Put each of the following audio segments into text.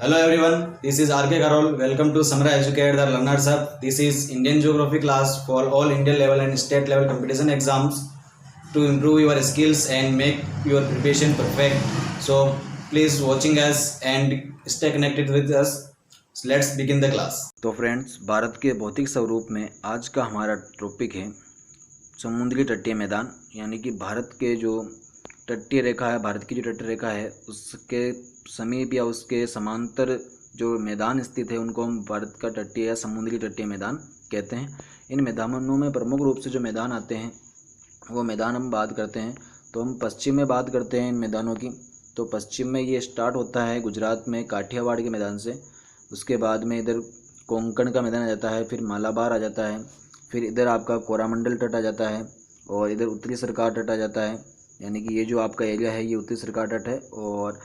Hello everyone, this is RK Karol. Welcome to Samra Educate the Learners Hub. This is Indian Geography class for all Indian level and state level competition exams to improve your skills and make your preparation perfect. So please watching us and stay connected with us. So let's begin the class. तो friends, Bharat के भौतिक स्वरूप में आज का हमारा topic है समुद्री तटीय मैदान। यानी कि भारत के जो तटीय रेखा है, भारत की जो तटीय रेखा है उसके समीप या उसके समांतर जो मैदान स्थित है उनको हम भारत का तटीय या समुद्री तटीय मैदान कहते हैं। इन मैदानों में प्रमुख रूप से जो मैदान आते हैं वो मैदान हम बात करते हैं तो हम पश्चिम में बात करते हैं इन मैदानों की। तो पश्चिम में ये स्टार्ट होता है गुजरात में काठियावाड़ के मैदान से, उसके बाद में इधर कोंकण का मैदान आ जाता है, फिर मालाबार आ जाता है, फिर इधर आपका कोरामंडल तट आ जाता है और इधर उत्तरी सरकार तट आ जाता है। यानी कि ये जो आपका एरिया है ये उत्तरी सरकार तट है। और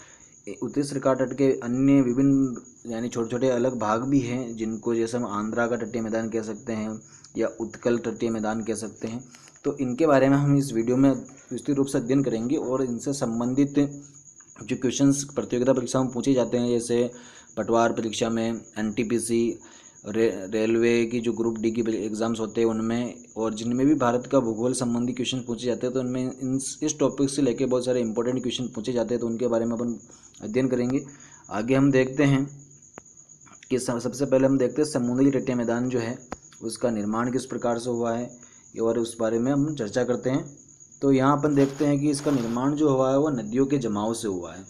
उत्तरी सरकार तट के अन्य विभिन्न यानी छोटे छोटे अलग भाग भी हैं जिनको जैसे हम आंध्रा का तटीय मैदान कह सकते हैं या उत्कल तटीय मैदान कह सकते हैं। तो इनके बारे में हम इस वीडियो में विस्तृत रूप से अध्ययन करेंगे और इनसे संबंधित जो क्वेश्चंस प्रतियोगिता परीक्षा में पूछे जाते हैं, जैसे पटवार परीक्षा में, एनटीपीसी, रेलवे की जो ग्रुप डी की एग्ज़ाम्स होते हैं उनमें, और जिनमें भी भारत का भूगोल संबंधी क्वेश्चन पूछे जाते हैं तो उनमें इस टॉपिक से लेके बहुत सारे इंपॉर्टेंट क्वेश्चन पूछे जाते हैं। तो उनके बारे में अपन अध्ययन करेंगे। आगे हम देखते हैं कि सबसे पहले हम देखते हैं समुद्री तटीय मैदान जो है उसका निर्माण किस प्रकार से हुआ है और उस बारे में हम चर्चा करते हैं। तो यहाँ अपन देखते हैं कि इसका निर्माण जो हुआ है वो नदियों के जमाव से हुआ है,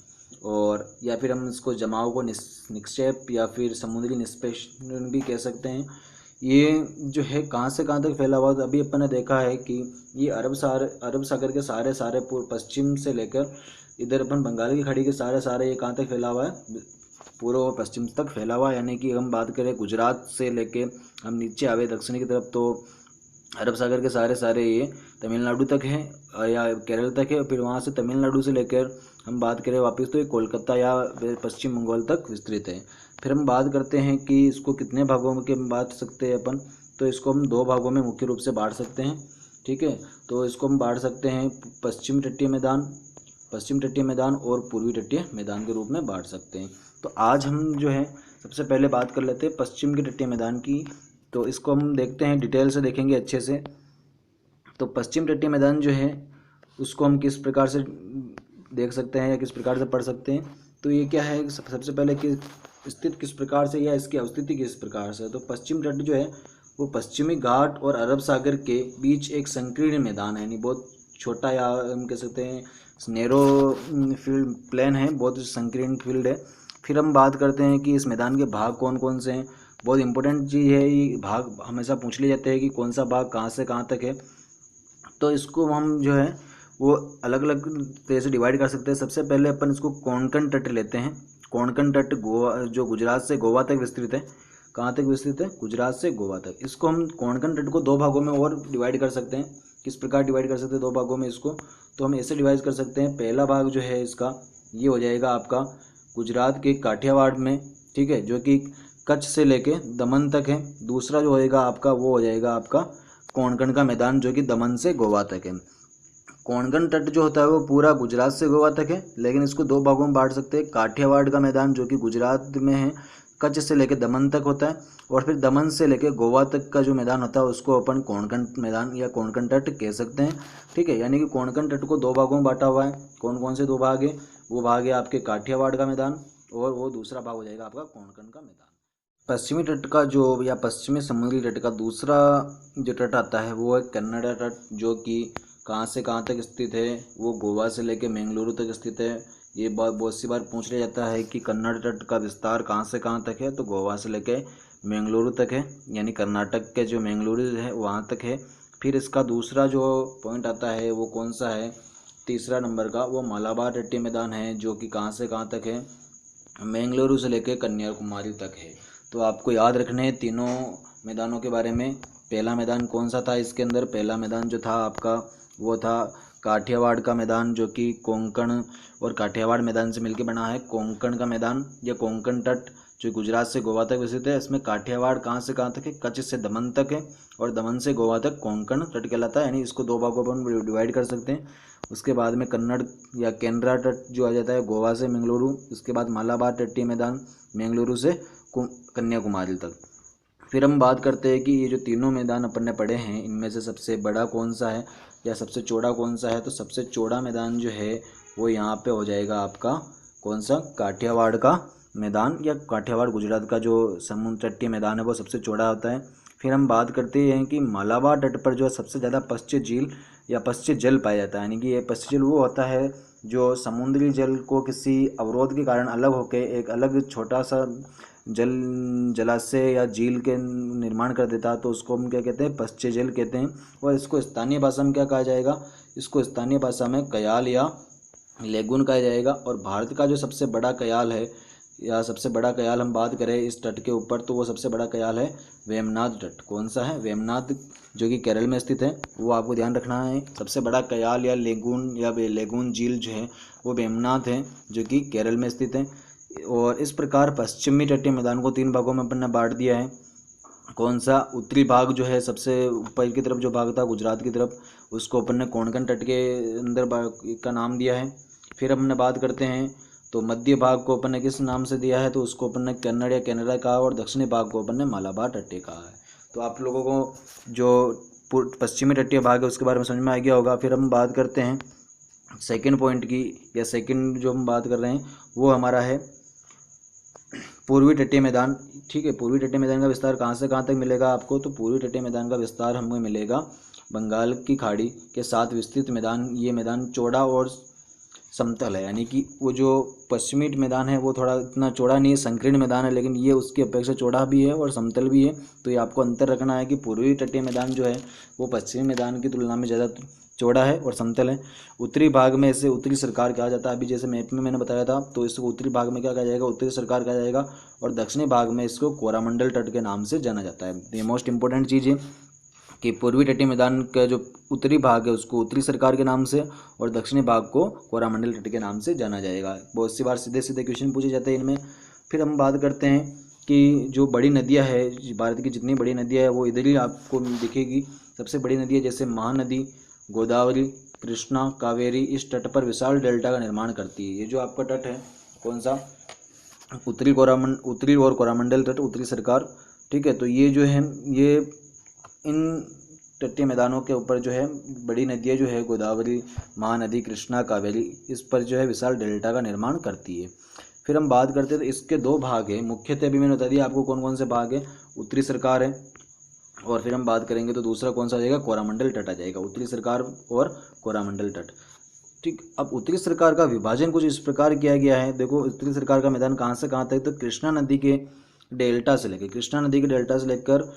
और या फिर हम इसको जमाव को निक्षेप या फिर समुद्री निष्पेषण भी कह सकते हैं। ये जो है कहाँ से कहाँ तक फैला हुआ, तो अभी अपन ने देखा है कि ये अरब सागर के सारे पश्चिम से लेकर इधर अपन बंगाल की खाड़ी के सारे ये कहाँ तक फैला हुआ है, पूर्व और पश्चिम तक फैला हुआ है। यानी कि हम बात करें गुजरात से लेके हम नीचे आवे दक्षिण की तरफ तो अरब सागर के सारे ये तमिलनाडु तक है या केरल तक है। फिर वहाँ से तमिलनाडु से लेकर हम बात करें वापस तो ये कोलकाता या पश्चिम बंगाल तक विस्तृत है। फिर हम बात करते हैं कि इसको कितने भागों में बांट सकते हैं अपन, तो इसको हम दो भागों में मुख्य रूप से बांट सकते हैं। ठीक है, तो इसको हम बांट सकते हैं पश्चिम तटीय मैदान और पूर्वी तटीय मैदान के रूप में बांट सकते हैं। तो आज हम जो है सबसे पहले बात कर लेते हैं पश्चिम के तटीय मैदान की। तो इसको हम देखते हैं, डिटेल से देखेंगे अच्छे से। तो पश्चिम तटीय मैदान जो है उसको हम किस प्रकार से देख सकते हैं या किस प्रकार से पढ़ सकते हैं। तो ये क्या है, सबसे पहले कि स्थित किस प्रकार से या इसकी अवस्थिति किस प्रकार से। तो पश्चिम तट जो है वो पश्चिमी घाट और अरब सागर के बीच एक संकीर्ण मैदान है, यानी बहुत छोटा या हम कह सकते हैं नैरो फील्ड प्लेन है, बहुत संकीर्ण फील्ड है। फिर हम बात करते हैं कि इस मैदान के भाग कौन कौन से हैं। बहुत इंपॉर्टेंट चीज़ है, ये भाग हमेशा पूछ लिए जाते हैं कि कौन सा भाग कहाँ से कहाँ तक है। तो इसको हम जो है वो अलग अलग तरह से डिवाइड कर सकते हैं। सबसे पहले अपन इसको कोंकण तट लेते हैं। कोंकण तट गोवा जो गुजरात से गोवा तक विस्तृत है। कहाँ तक विस्तृत है? गुजरात से गोवा तक। इसको हम कोंकण तट को दो भागों में और डिवाइड कर सकते हैं। किस प्रकार डिवाइड कर सकते हैं दो भागों में इसको? तो हम ऐसे डिवाइड कर सकते हैं, पहला भाग जो है इसका ये हो जाएगा आपका गुजरात के काठियावाड़ में, ठीक है, जो कि कच्छ से लेके दमन तक है। दूसरा जो होएगा आपका वो हो जाएगा आपका कोंकण का मैदान जो कि दमन से गोवा तक है। कोंकण तट जो होता है वो पूरा गुजरात से गोवा तक है, लेकिन इसको दो भागों में बांट सकते हैं। काठियावाड़ का मैदान जो कि गुजरात में है, कच्छ से लेकर दमन तक होता है, और फिर दमन से लेकर गोवा तक का जो मैदान होता है उसको अपन कोंकण मैदान या कोंकण तट कह सकते हैं। ठीक है, यानी कि कोंकण तट को दो भागों में बांटा हुआ है। कौन कौन से दो भाग है? वो भाग है आपके काठियावाड़ का मैदान और वो दूसरा भाग हो जाएगा आपका कोंकण का मैदान। पश्चिमी तट का जो या पश्चिमी समुद्री तट का दूसरा जो तट आता है वो है कन्नड़ा तट, जो कि कहाँ से कहाँ तक स्थित है? वो गोवा से लेकर मैंगलुरु तक स्थित है। ये बहुत सी बार पूछ लिया जाता है कि कन्नड़ तट का विस्तार कहाँ से कहाँ तक है, तो गोवा से लेकर मैंगलुरु तक है, यानी कर्नाटक के जो मैंगलुरु है वहाँ तक है। फिर इसका दूसरा जो पॉइंट आता है वो कौन सा है? तीसरा नंबर का वो मालाबार तटीय मैदान है, जो कि कहाँ से कहाँ तक है? मैंगलुरु से लेकर कन्याकुमारी तक है। तो आपको याद रखने हैं तीनों मैदानों के बारे में। पहला मैदान कौन सा था इसके अंदर? पहला मैदान जो था आपका वो था काठियावाड़ का मैदान जो कि कोंकण और काठियावाड़ मैदान से मिलकर बना है। कोंकण का मैदान या कोंकण तट जो गुजरात से गोवा तक विस्तृत है। इसमें काठियावाड़ कहाँ से कहाँ तक है, कच्छ से दमन तक है और दमन से गोवा तक कोंकण तट कहलाता है। यानी इसको दो भागों पर डिवाइड कर सकते हैं। उसके बाद में कन्नड़ या केनरा तट जो आ जाता है गोवा से मंगलुरु। उसके बाद मालाबार तटीय मैदान मंगलुरु से कन्याकुमारी तक। फिर हम बात करते हैं कि ये जो तीनों मैदान अपन ने पढ़े हैं इनमें से सबसे बड़ा कौन सा है या सबसे चौड़ा कौन सा है। तो सबसे चौड़ा मैदान जो है वो यहाँ पे हो जाएगा आपका कौन सा, काठियावाड़ का मैदान या काठियावाड़ गुजरात का जो समुद्र तटीय मैदान है वो सबसे चौड़ा होता है। फिर हम बात करते हैं कि मालाबार तट पर जो सबसे ज़्यादा पश्चिम झील या पश्चिम जल पाया जाता है। यानी कि ये पश्चिम जल वो होता है जो समुद्री जल को किसी अवरोध के कारण अलग होकर एक अलग छोटा सा जलाशय या झील के निर्माण कर देता है। तो उसको हम क्या कहते हैं, पश्चिम जल कहते हैं। और इसको स्थानीय भाषा में क्या कहा जाएगा, इसको स्थानीय भाषा में कयाल या लेगुन कहा जाएगा। और भारत का जो सबसे बड़ा कयाल है या सबसे बड़ा कयाल हम बात करें इस तट के ऊपर तो वो सबसे बड़ा कयाल है वेमनाथ तट। कौन सा है, वेमनाथ, जो कि केरल में स्थित है। वो आपको ध्यान रखना है। सबसे बड़ा कयाल या लेगून झील जो है वो वेमनाथ है जो कि केरल में स्थित है। और इस प्रकार पश्चिमी तटीय मैदान को तीन भागों में अपन ने बांट दिया है। कौन सा, उत्तरी भाग जो है सबसे ऊपर की तरफ जो भाग था गुजरात की तरफ, उसको अपन ने कोंकण तट के अंदर का नाम दिया है। फिर हमने बात करते हैं तो मध्य भाग को अपन ने किस नाम से दिया है, तो उसको अपन ने कन्नड़ या केनरा कहा और दक्षिणी भाग को अपन ने मालाबार तटीय कहा है। तो आप लोगों को जो पश्चिमी तटीय भाग है उसके बारे में समझ में आ गया होगा। फिर हम बात करते हैं सेकंड पॉइंट की, या सेकंड जो हम बात कर रहे हैं वो हमारा है पूर्वी तटीय मैदान। ठीक है, पूर्वी तटीय मैदान का विस्तार कहाँ से कहाँ तक मिलेगा आपको, तो पूर्वी तटीय मैदान का विस्तार हमें मिलेगा बंगाल की खाड़ी के साथ विस्तृत मैदान। ये मैदान चौड़ा और समतल है। यानी कि वो जो पश्चिमी मैदान है वो थोड़ा इतना चौड़ा नहीं है, संकीर्ण मैदान है, लेकिन ये उसकी अपेक्षा चौड़ा भी है और समतल भी है। तो ये आपको अंतर रखना है कि पूर्वी तटीय मैदान जो है वो पश्चिमी मैदान की तुलना में ज़्यादा चौड़ा है और समतल है। उत्तरी भाग में इसे उत्तरी सरकार कहा जाता है। अभी जैसे मैप में मैंने बताया था, तो इसको उत्तरी भाग में क्या कहा जाएगा, उत्तरी सरकार कहा जाएगा। और दक्षिणी भाग में इसको कोरामंडल तट के नाम से जाना जाता है। ये मोस्ट इंपॉर्टेंट चीज़ है कि पूर्वी तटीय मैदान का जो उत्तरी भाग है उसको उत्तरी सरकार के नाम से और दक्षिणी भाग को कोरामंडल तट के नाम से जाना जाएगा। बहुत सी बार सीधे सीधे क्वेश्चन पूछे जाते हैं इनमें। फिर हम बात करते हैं कि जो बड़ी नदियां है, भारत की जितनी बड़ी नदियां है वो इधर ही आपको दिखेगी। सबसे बड़ी नदी है जैसे महानदी, गोदावरी, कृष्णा, कावेरी, इस तट पर विशाल डेल्टा का निर्माण करती है। ये जो आपका तट है कौन सा, उत्तरी और कोरामंडल तट, उत्तरी सरकार। ठीक है, तो ये जो है ये इन तटीय मैदानों के ऊपर जो है बड़ी नदियाँ जो है गोदावरी, महानदी, कृष्णा, कावेरी, इस पर जो है विशाल डेल्टा का निर्माण करती है। फिर हम बात करते हैं तो इसके दो भाग हैं मुख्यतः। अभी मैंने बता दिया आपको कौन कौन से भाग है, उत्तरी सरकार है और फिर हम बात करेंगे तो दूसरा कौन सा आ जाएगा, कोरामंडल तट आ जाएगा। उत्तरी सरकार और कोरामंडल तट। ठीक, अब उत्तरी सरकार का विभाजन कुछ इस प्रकार किया गया है। देखो उत्तरी सरकार का मैदान कहाँ से कहाँ तक, तो कृष्णा नदी के डेल्टा से लेकर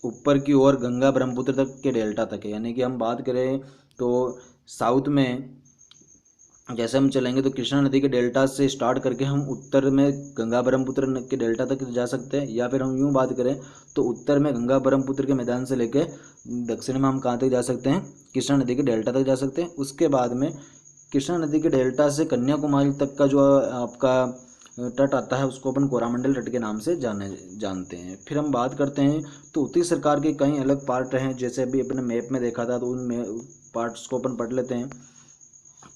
ऊपर की ओर गंगा ब्रह्मपुत्र तक के डेल्टा तक है। यानी कि हम बात करें तो साउथ में जैसे हम चलेंगे तो कृष्णा नदी के डेल्टा से स्टार्ट करके हम उत्तर में गंगा ब्रह्मपुत्र के डेल्टा तक जा सकते हैं। या फिर हम यूँ बात करें तो उत्तर में गंगा ब्रह्मपुत्र के मैदान से लेकर दक्षिण में हम कहाँ तक जा सकते हैं, कृष्णा नदी के डेल्टा तक जा सकते हैं। उसके बाद में कृष्णा नदी के डेल्टा से कन्याकुमारी तक का जो आपका तट आता है उसको अपन कोरामंडल तट के नाम से जानते हैं। फिर हम बात करते हैं तो उत्तरी सरकार के कई अलग पार्ट हैं, जैसे अभी अपने मैप में देखा था तो उन पार्ट्स को अपन पढ़ लेते हैं।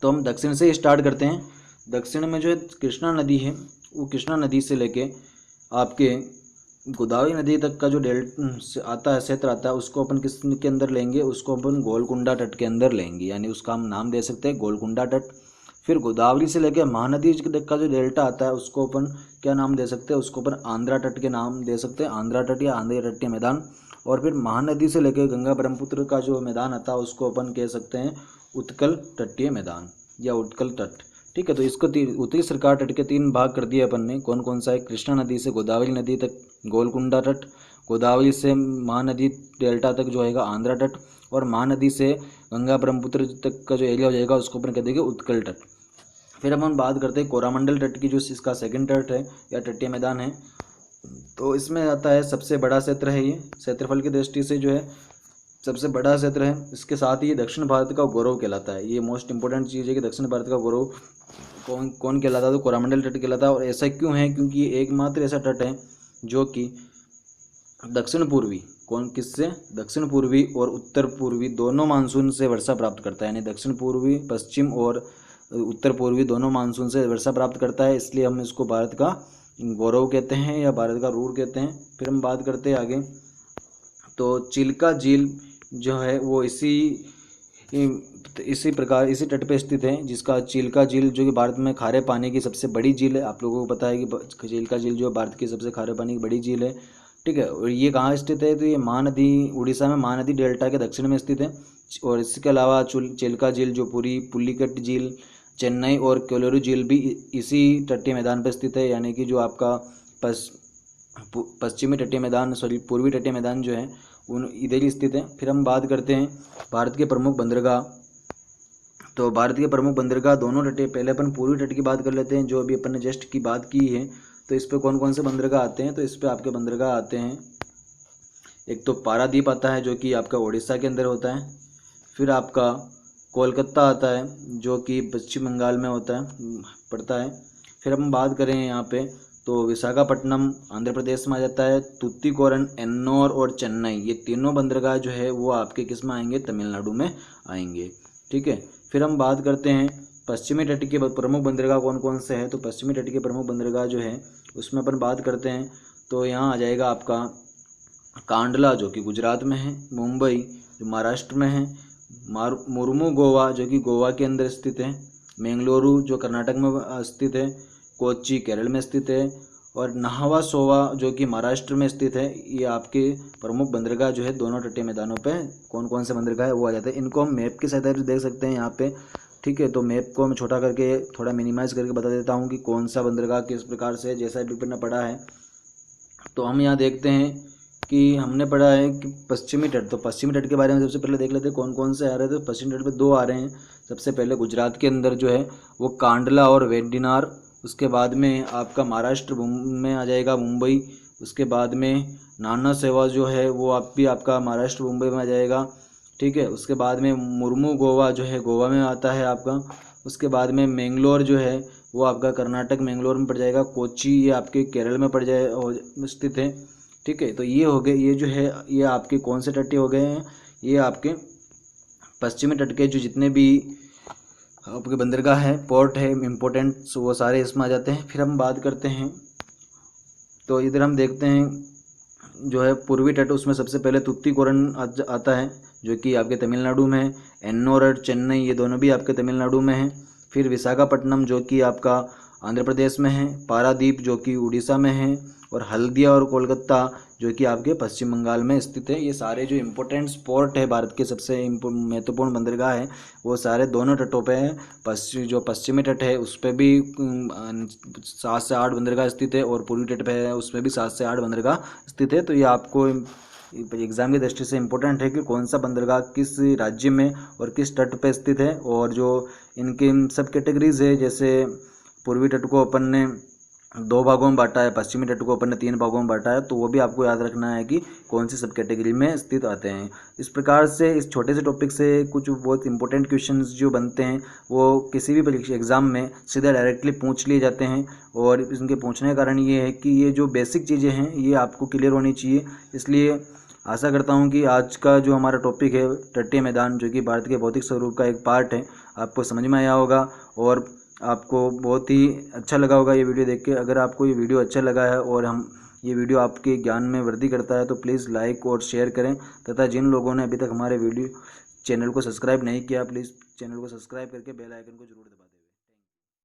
तो हम दक्षिण से स्टार्ट करते हैं। दक्षिण में जो है कृष्णा नदी है, वो कृष्णा नदी से लेके आपके गोदावरी नदी तक का जो आता है, क्षेत्र आता है, उसको अपन किस के अंदर लेंगे, उसको अपन गोलकुंडा तट के अंदर लेंगे। यानी उसका हम नाम दे सकते हैं गोलकुंडा तट। फिर गोदावरी से लेकर महानदी का जो डेल्टा आता है उसको अपन क्या नाम दे सकते हैं, उसको अपन आंध्रा तट के नाम दे सकते हैं, आंध्रा तट या आंध्र तटीय मैदान। और फिर महानदी से लेकर गंगा ब्रह्मपुत्र का जो मैदान आता है उसको अपन कह सकते हैं उत्कल तटीय मैदान या उत्कल तट। ठीक है, तो इसको उत्तरी सरकार तट के तीन भाग कर दिए अपन ने। कौन कौन सा है, कृष्णा नदी से गोदावरी नदी तक गोलकुंडा तट, गोदावरी से महानदी डेल्टा तक जो आएगा आंध्रा तट, और महानदी से गंगा ब्रह्मपुत्र तक का जो एरिया हो जाएगा उसको अपन कह देंगे उत्कल तट। फिर हम बात करते हैं कोरामंडल तट की, जो इसका सेकंड तट है या तटीय मैदान है। तो इसमें आता है सबसे बड़ा क्षेत्र है, ये क्षेत्रफल की दृष्टि से जो है सबसे बड़ा क्षेत्र है। इसके साथ ही ये दक्षिण भारत का गौरव कहलाता है। ये मोस्ट इंपॉर्टेंट चीज़ है कि दक्षिण भारत का गौरव कौन कौन कहलाता है, तो कोरामंडल तट कहलाता है। और ऐसा क्यों है, क्योंकि ये एकमात्र ऐसा तट है जो कि दक्षिण पूर्वी किससे दक्षिण पूर्वी और उत्तर पूर्वी दोनों मानसून से वर्षा प्राप्त करता है। यानी दक्षिण पूर्वी, पश्चिम और उत्तर पूर्वी दोनों मानसून से वर्षा प्राप्त करता है, इसलिए हम इसको भारत का गौरव कहते हैं या भारत का रूर कहते हैं। फिर हम बात करते हैं आगे, तो चिल्का झील जो है वो इसी प्रकार इसी तट पे स्थित है, जिसका चिल्का झील जो कि भारत में खारे पानी की सबसे बड़ी झील है। आप लोगों को पता है कि चिल्का झील जो भारत की सबसे खारे पानी की बड़ी झील है, ठीक है। और ये कहाँ स्थित है, तो ये महानदी, उड़ीसा में महानदी डेल्टा के दक्षिण में स्थित है। और इसके अलावा चिल्का झील जो पूरी पुलिकट झील, चेन्नई और कोलोरू झील भी इसी तटीय मैदान पर स्थित है। यानी कि जो आपका पश्चिमी तटीय मैदान, पूर्वी तटीय मैदान जो है उन इधर ही स्थित है। फिर हम बात करते हैं भारत के प्रमुख बंदरगाह। तो भारत के प्रमुख बंदरगाह दोनों तटीय, पहले अपन पूर्वी तट की बात कर लेते हैं जो अभी अपन ने जस्ट की बात की है। तो इस पे कौन कौन से बंदरगाह आते हैं, तो इस पे आपके बंदरगाह आते हैं, एक तो पारादीप आता है जो कि आपका उड़ीसा के अंदर होता है। फिर आपका कोलकाता आता है जो कि पश्चिम बंगाल में पड़ता है। फिर हम बात करें यहाँ पे तो विशाखापट्टनम आंध्र प्रदेश में आ जाता है। तुतीकोरन, एन्नौर और चेन्नई, ये तीनों बंदरगाह जो है वो आपके किस में आएंगे, तमिलनाडु में आएंगे, ठीक है। फिर हम बात करते हैं पश्चिमी तट के प्रमुख बंदरगाह कौन कौन से हैं। तो पश्चिमी तट के प्रमुख बंदरगाह जो है उसमें अपन बात करते हैं, तो यहाँ आ जाएगा आपका कांडला जो कि गुजरात में है, मुंबई जो महाराष्ट्र में है, मुर्मू गोवा जो कि गोवा के अंदर स्थित है, बेंगलुरु जो कर्नाटक में स्थित है, कोच्चि केरल में स्थित है, और नाहवा सोवा जो कि महाराष्ट्र में स्थित है। ये आपके प्रमुख बंदरगाह जो है दोनों तटीय मैदानों पे कौन कौन से बंदरगाह है वो आ जाते हैं। इनको हम मैप की सहायता से देख सकते हैं यहाँ पे, ठीक है। तो मैप को मैं छोटा करके थोड़ा मिनिमाइज करके बता देता हूँ कि कौन सा बंदरगाह किस प्रकार से, जैसा पेपर ने पढ़ा है। तो हम यहाँ देखते हैं कि हमने पढ़ा है कि पश्चिमी तट, तो पश्चिमी तट के बारे में सबसे पहले देख लेते हैं कौन कौन से आ रहे थे। तो पश्चिमी तट पे दो आ रहे हैं। सबसे पहले गुजरात के अंदर जो है वो कांडला और वेडिनार, उसके बाद में आपका महाराष्ट्र में आ जाएगा मुंबई, उसके बाद में नाना सेवा जो है वो आपका महाराष्ट्र मुंबई में आ जाएगा, ठीक है। उसके बाद में मुर्मू गोवा जो है गोवा में आता है आपका। उसके बाद में मैंगलोर जो है वो आपका कर्नाटक मैंगलोर में पड़ जाएगा। कोच्चि ये आपके केरल में पड़ जाए स्थित है, ठीक है। तो ये हो गए, ये जो है ये आपके कौन से तटीय हो गए हैं, ये आपके पश्चिमी तट के जो जितने भी आपके बंदरगाह है, पोर्ट है इम्पोर्टेंट, वो सारे इसमें आ जाते हैं। फिर हम बात करते हैं, तो इधर हम देखते हैं जो है पूर्वी तट, उसमें सबसे पहले तुतीकोरन आता है जो कि आपके तमिलनाडु में है। एन्नौर और चेन्नई ये दोनों भी आपके तमिलनाडु में हैं। फिर विशाखापट्टनम जो कि आपका आंध्र प्रदेश में है, पारादीप जो कि उड़ीसा में है, और हल्दिया और कोलकाता जो कि आपके पश्चिम बंगाल में स्थित है। ये सारे जो इम्पोर्टेंट पोर्ट है, भारत के सबसे महत्वपूर्ण बंदरगाह है, वो सारे दोनों तटों पे हैं। जो पश्चिमी तट है उस पर भी 7 से 8 बंदरगाह स्थित है, और पूर्वी तट पे है उसमें भी 7 से 8 बंदरगाह स्थित है। तो ये आपको एग्जाम की दृष्टि से इम्पोर्टेंट है कि कौन सा बंदरगाह किस राज्य में और किस तट पे स्थित है। और जो इनके सब कैटेगरीज है, जैसे पूर्वी तट को अपन ने 2 भागों में बांटा है, पश्चिमी तट को अपन ने 3 भागों में बांटा है, तो वो भी आपको याद रखना है कि कौन सी सब कैटेगरी में स्थित आते हैं। इस प्रकार से इस छोटे से टॉपिक से कुछ बहुत इंपॉर्टेंट क्वेश्चंस जो बनते हैं वो किसी भी परीक्षा एग्जाम में सीधा डायरेक्टली पूछ लिए जाते हैं। और इनके पूछने का कारण ये है कि ये जो बेसिक चीज़ें हैं ये आपको क्लियर होनी चाहिए। इसलिए आशा करता हूँ कि आज का जो हमारा टॉपिक है तटीय मैदान, जो कि भारत के भौतिक स्वरूप का एक पार्ट है, आपको समझ में आया होगा और आपको बहुत ही अच्छा लगा होगा ये वीडियो देख के। अगर आपको ये वीडियो अच्छा लगा है और ये वीडियो आपके ज्ञान में वृद्धि करता है तो प्लीज़ लाइक और शेयर करें, तथा जिन लोगों ने अभी तक हमारे चैनल को सब्सक्राइब नहीं किया, प्लीज़ चैनल को सब्सक्राइब करके बेल आइकन को जरूर दबाएं।